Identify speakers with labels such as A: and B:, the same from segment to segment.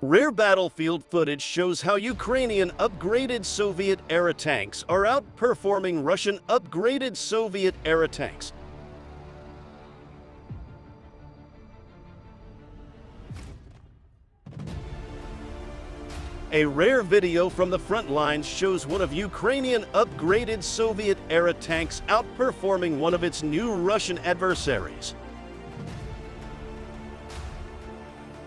A: Rare battlefield footage shows how Ukrainian upgraded Soviet-era tanks are outperforming Russian upgraded Soviet-era tanks. A rare video from the front lines shows one of Ukrainian upgraded Soviet-era tanks outperforming one of its new Russian adversaries.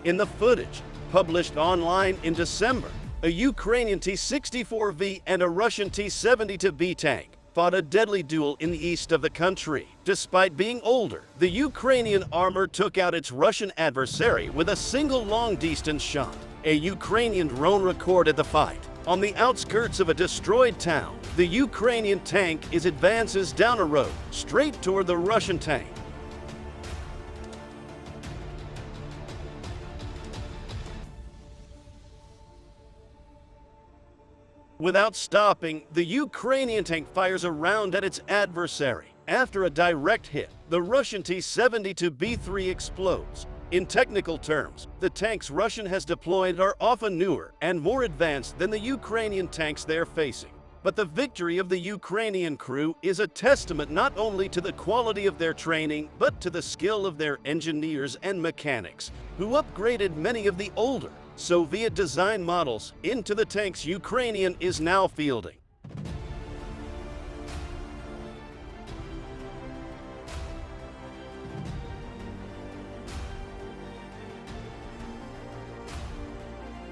A: In the footage, published online in December, a Ukrainian T-64V and a Russian T-72B tank fought a deadly duel in the east of the country. Despite being older, the Ukrainian armor took out its Russian adversary with a single long-distance shot. A Ukrainian drone recorded the fight. On the outskirts of a destroyed town, the Ukrainian tank advances down a road, straight toward the Russian tank. Without stopping, the Ukrainian tank fires a round at its adversary. After a direct hit, the Russian T-72B3 explodes. In technical terms, the tanks Russia has deployed are often newer and more advanced than the Ukrainian tanks they're facing. But the victory of the Ukrainian crew is a testament not only to the quality of their training, but to the skill of their engineers and mechanics, who upgraded many of the older Soviet-design models into the tanks Ukrainian is now fielding.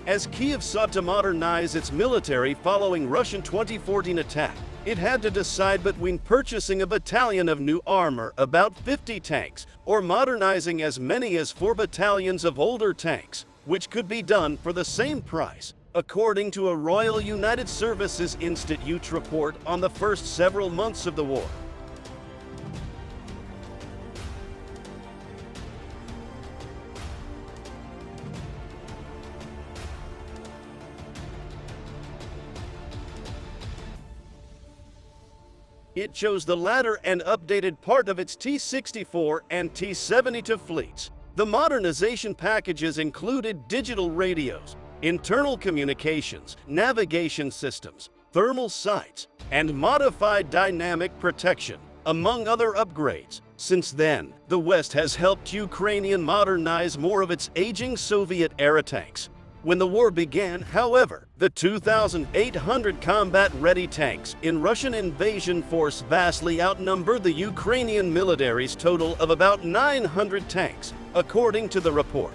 A: As Kiev sought to modernize its military following Russian 2014 attack, it had to decide between purchasing a battalion of new armor, about 50 tanks, or modernizing as many as 4 battalions of older tanks, which could be done for the same price, according to a Royal United Services Institute report on the first several months of the war. It chose the latter and updated part of its T-64 and T-72 fleets. The modernization packages included digital radios, internal communications, navigation systems, thermal sights, and modified dynamic protection, among other upgrades. Since then, the West has helped Ukraine modernize more of its aging Soviet-era tanks. When the war began, however, the 2,800 combat-ready tanks in Russian invasion force vastly outnumbered the Ukrainian military's total of about 900 tanks, according to the report.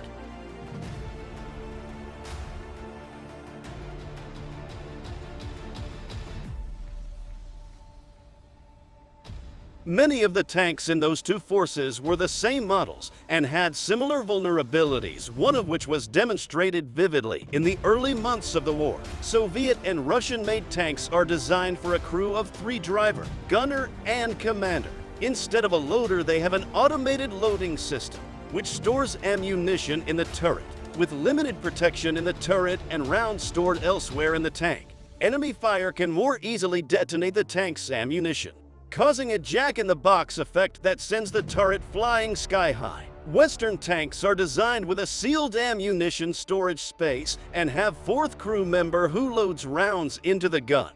A: Many of the tanks in those two forces were the same models and had similar vulnerabilities, one of which was demonstrated vividly in the early months of the war. Soviet and Russian-made tanks are designed for a crew of 3 driver, gunner, and commander. Instead of a loader, they have an automated loading system, which stores ammunition in the turret, with limited protection in the turret and rounds stored elsewhere in the tank. Enemy fire can more easily detonate the tank's ammunition, causing a jack-in-the-box effect that sends the turret flying sky-high. Western tanks are designed with a sealed ammunition storage space and have 4th crew member who loads rounds into the gun.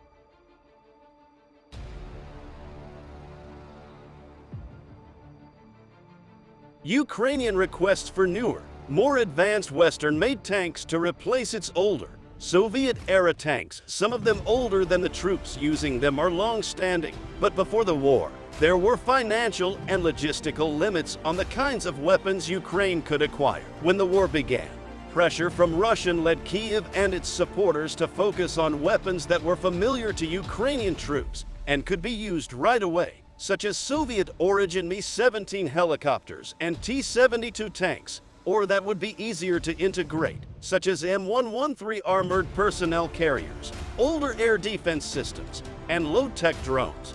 A: Ukrainian requests for newer, more advanced Western-made tanks to replace its older Soviet-era tanks. Some of them older than the troops using them are long-standing, but before the war, there were financial and logistical limits on the kinds of weapons Ukraine could acquire. When the war began, pressure from Russia led Kiev and its supporters to focus on weapons that were familiar to Ukrainian troops and could be used right away, such as Soviet-origin Mi-17 helicopters and T-72 tanks, or that would be easier to integrate, such as M113 armored personnel carriers, older air defense systems, and low-tech drones.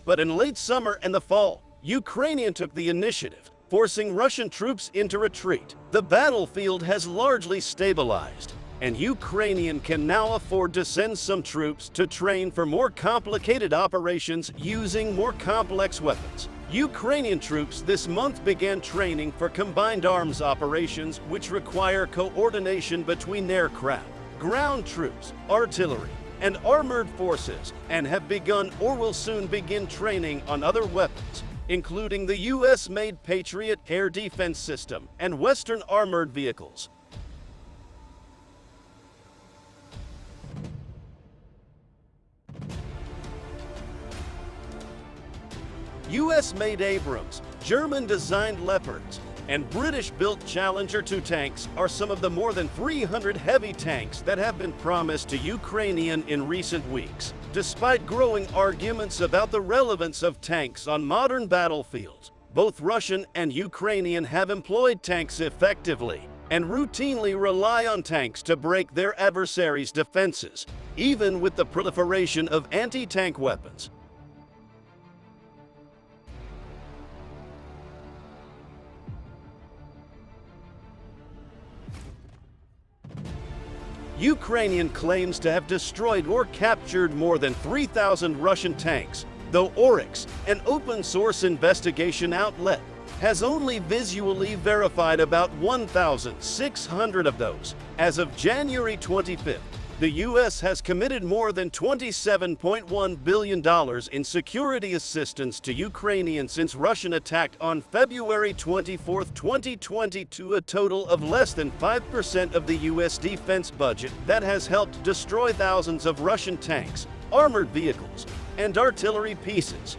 A: But in late summer and the fall, Ukraine took the initiative, forcing Russian troops into retreat. The battlefield has largely stabilized. and Ukrainian can now afford to send some troops to train for more complicated operations using more complex weapons. Ukrainian troops this month began training for combined arms operations which require coordination between aircraft, ground troops, artillery, and armored forces, and have begun or will soon begin training on other weapons, including the US-made Patriot air defense system and Western armored vehicles. US-made Abrams, German-designed Leopards, and British-built Challenger 2 tanks are some of the more than 300 heavy tanks that have been promised to Ukrainian in recent weeks. Despite growing arguments about the relevance of tanks on modern battlefields, both Russian and Ukrainian have employed tanks effectively and routinely rely on tanks to break their adversaries' defenses, even with the proliferation of anti-tank weapons. Ukrainian claims to have destroyed or captured more than 3,000 Russian tanks, though Oryx, an open-source investigation outlet, has only visually verified about 1,600 of those. As of January 25th, the U.S. has committed more than $27.1 billion in security assistance to Ukraine since Russia attacked on February 24, 2022, a total of less than 5% of the U.S. defense budget that has helped destroy thousands of Russian tanks, armored vehicles, and artillery pieces.